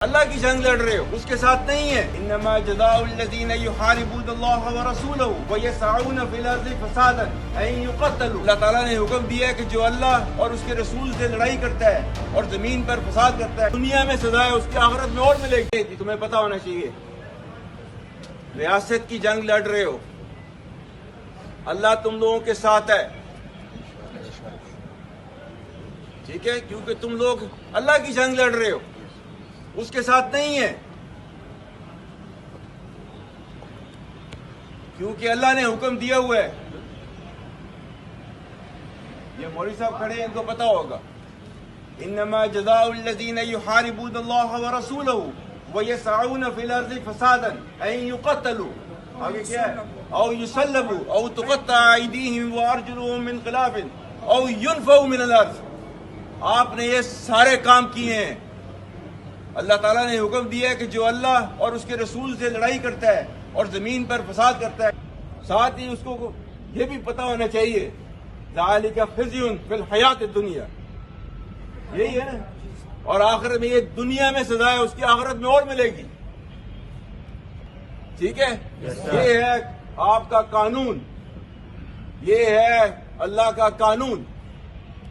اللہ کی جنگ لڑ رہے ہو، اس کے ساتھ نہیں ہے۔ انما جزاء الذین یحاربون اللہ ورسولہ ویسعون فی الارض فسادا ان یقتلوا۔ اللہ تعالیٰ نے حکم دیا ہے کہ جو اللہ اور اس کے رسول سے لڑائی کرتا ہے اور زمین پر فساد کرتا ہے، دنیا میں سزا ہے، اس کی آخرت میں اور ملے گی۔ تمہیں پتہ ہونا چاہیے، ریاست کی جنگ لڑ رہے ہو، اللہ تم لوگوں کے ساتھ ہے، ٹھیک ہے، کیونکہ تم لوگ اللہ کی جنگ لڑ رہے ہو، اس کے ساتھ نہیں ہے، کیونکہ اللہ نے حکم دیا ہوا ہے۔ یہ مولوی صاحب کھڑے ہیں، ان کو پتا ہوگا۔ انما جزاء الذین یحاربون اللہ ورسولہ ویسعون فی الارض فسادا ان یقتلوا، آگے کیا ہے، او یصلبوا او تقطع ایدیہم وارجلہم من خلاف او ینفوا من الارض۔ آپ نے یہ سارے کام کیے ہیں۔ اللہ تعالیٰ نے حکم دیا ہے کہ جو اللہ اور اس کے رسول سے لڑائی کرتا ہے اور زمین پر فساد کرتا ہے، ساتھ ہی اس کو یہ بھی پتہ ہونا چاہیے، ذالک خزی فی الحیات الدنیا، یہی ہے نا، اور آخرت میں یہ دنیا میں سزا ہے، اس کی آخرت میں اور ملے گی، ٹھیک ہے۔ یہ ہے آپ کا قانون، یہ ہے اللہ کا قانون،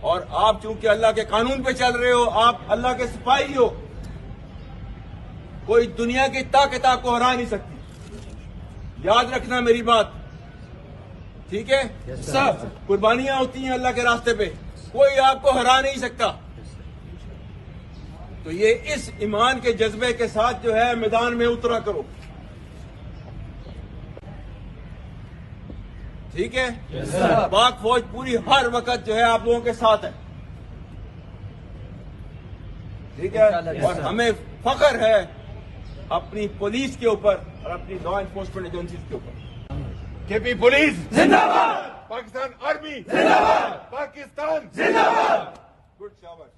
اور آپ چونکہ اللہ کے قانون پہ چل رہے ہو، آپ اللہ کے سپاہی ہو، کوئی دنیا کی طاقت آپ کو ہرا نہیں سکتی، یاد رکھنا میری بات، ٹھیک ہے۔ سب قربانیاں ہوتی ہیں اللہ کے راستے پہ، کوئی آپ کو ہرا نہیں سکتا۔ تو یہ اس ایمان کے جذبے کے ساتھ جو ہے میدان میں اترا کرو، ٹھیک ہے۔ پاک فوج پوری ہر وقت جو ہے آپ لوگوں کے ساتھ ہے، ٹھیک ہے، اور ہمیں فخر ہے اپنی پولیس کے اوپر اور اپنی لا انفورسمنٹ ایجنسیز کے اوپر۔ کے پی پولیس زندہ باد، پاکستان آرمی زندہ باد، پاکستان زندہ باد، گڈ شاباش،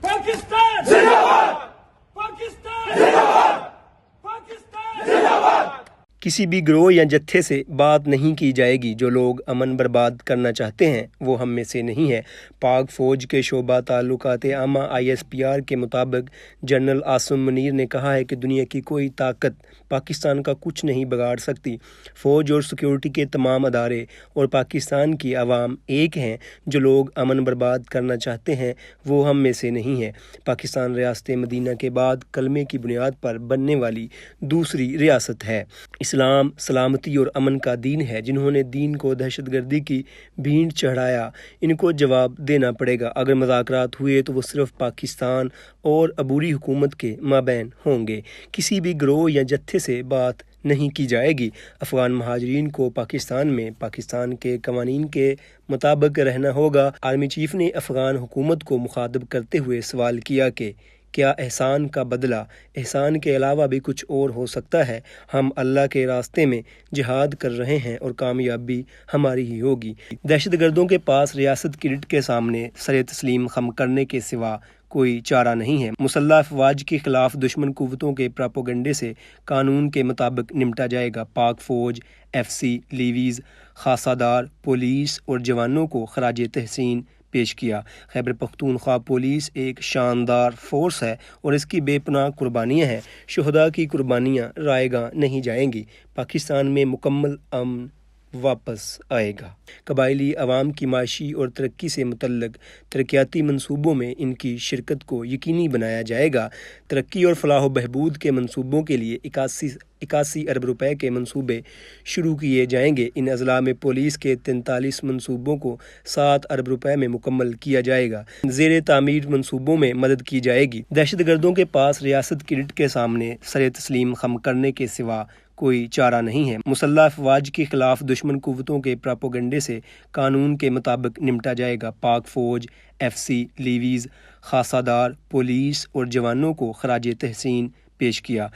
پاکستان زندہ باد، پاکستان زندہ باد، پاکستان زندہ باد۔ کسی بھی گروہ یا جتھے سے بات نہیں کی جائے گی۔ جو لوگ امن برباد کرنا چاہتے ہیں وہ ہم میں سے نہیں ہے۔ پاک فوج کے شعبہ تعلقات عامہ ISPR کے مطابق جنرل عاصم منیر نے کہا ہے کہ دنیا کی کوئی طاقت پاکستان کا کچھ نہیں بگاڑ سکتی۔ فوج اور سیکیورٹی کے تمام ادارے اور پاکستان کی عوام ایک ہیں۔ جو لوگ امن برباد کرنا چاہتے ہیں وہ ہم میں سے نہیں ہے۔ پاکستان ریاست مدینہ کے بعد کلمے کی بنیاد پر بننے والی دوسری ریاست ہے۔ اسلام سلامتی اور امن کا دین ہے۔ جنہوں نے دین کو دہشت گردی کی بھینٹ چڑھایا، ان کو جواب دینا پڑے گا۔ اگر مذاکرات ہوئے تو وہ صرف پاکستان اور عبوری حکومت کے مابین ہوں گے۔ کسی بھی گروہ یا جتھے سے بات نہیں کی جائے گی۔ افغان مہاجرین کو پاکستان میں پاکستان کے قوانین کے مطابق رہنا ہوگا۔ آرمی چیف نے افغان حکومت کو مخاطب کرتے ہوئے سوال کیا کہ کیا احسان کا بدلہ احسان کے علاوہ بھی کچھ اور ہو سکتا ہے؟ ہم اللہ کے راستے میں جہاد کر رہے ہیں اور کامیابی ہماری ہی ہوگی۔ دہشت گردوں کے پاس ریاست کی رٹ کے سامنے سر تسلیم خم کرنے کے سوا کوئی چارہ نہیں ہے۔ مسلح افواج کے خلاف دشمن قوتوں کے پراپوگنڈے سے قانون کے مطابق نمٹا جائے گا۔ پاک فوج، FC، لیویز، خاصہ دار، پولیس اور جوانوں کو خراج تحسین پیش کیا۔ خیبر پختونخوا پولیس ایک شاندار فورس ہے اور اس کی بے پناہ قربانیاں ہیں۔ شہداء کی قربانیاں رائے گاں نہیں جائیں گی۔ پاکستان میں مکمل امن واپس آئے گا۔ قبائلی عوام کی معاشی اور ترقی سے متعلق ترقیاتی منصوبوں میں ان کی شرکت کو یقینی بنایا جائے گا۔ ترقی اور فلاح و بہبود کے منصوبوں کے لیے 81 ارب روپے کے منصوبے شروع کیے جائیں گے۔ ان اضلاع میں پولیس کے 43 منصوبوں کو 7 ارب روپے میں مکمل کیا جائے گا۔ زیر تعمیر منصوبوں میں مدد کی جائے گی۔ دہشت گردوں کے پاس ریاست کی رٹ کے سامنے سر تسلیم خم کرنے کے سوا کوئی چارہ نہیں ہے۔ مسلح افواج کے خلاف دشمن قوتوں کے پراپوگنڈے سے قانون کے مطابق نمٹا جائے گا۔ پاک فوج، FC، لیویز، خاصہ دار، پولیس اور جوانوں کو خراج تحسین پیش کیا۔